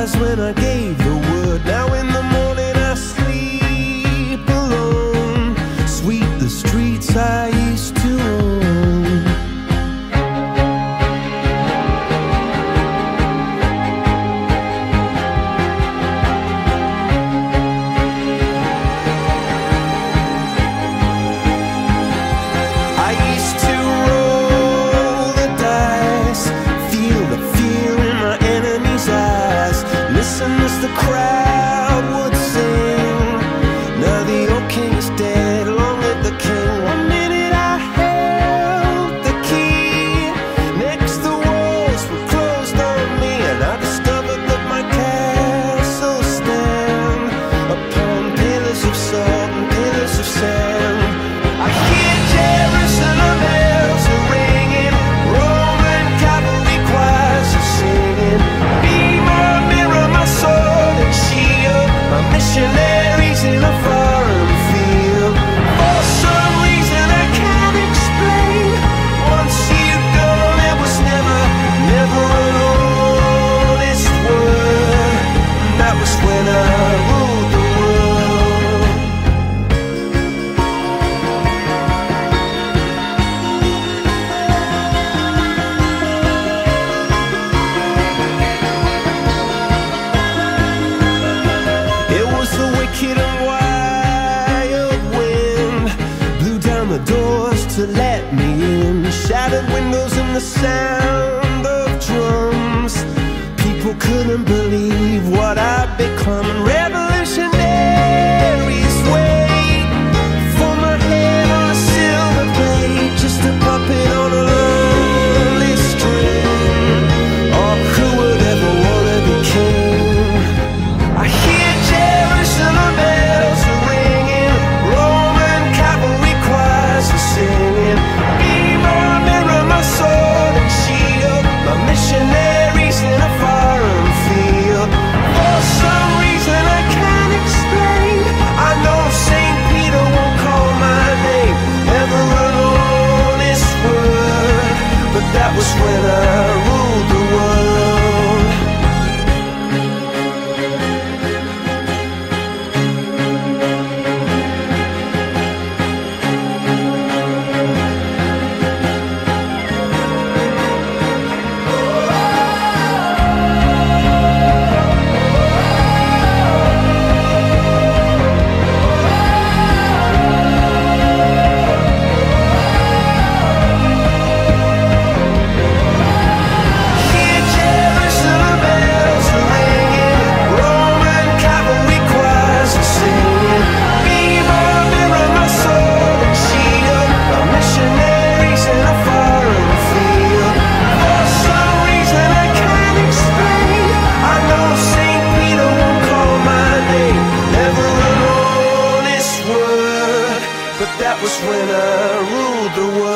eyes when I gave the word. Now in the morning I sleep alone. Sweep the streets I used to own. I used to roll the dice, feel the fear in my enemy's eyes, listen as the crowd would sing. Now the old king is dead, long live the king. One minute I held the key, next the walls were closed on me, and I discovered that my castle stand upon pillars of salt and pillars of sand. I hear Jerusalem bells are ringing, Roman cavalry choirs are singing. Be my mirror, my sword and shield, my missionaries in a foreign field. For some reason I can't explain, once you've gone there was never an honest word. And that was when I ruled the world. It was the wicked and wild wind, blew down the doors to let me in, shattered windows and the sound of drums. People couldn't believe what I'd become, and revolutionaries wait for my head on a silver plate, just a puppet on a lonely string. Oh, who would ever wanna be king? I hear Jerusalem bells are ringing, Roman cavalry choirs are singing. Be my mirror, my sword and shield, my missionaries in a foreign field. For some reason I can't explain, I know St. Peter won't call my name, never an honest word. But that was when I ruled the world. Hear Jerusalem bells are ringing, Roman cavalry choirs are singing. Be my mirror, my sword and shield, my missionaries in a foreign field. For some reason I can't explain, I know St. Peter won't call my name, never an honest word. But that was when I ruled the world.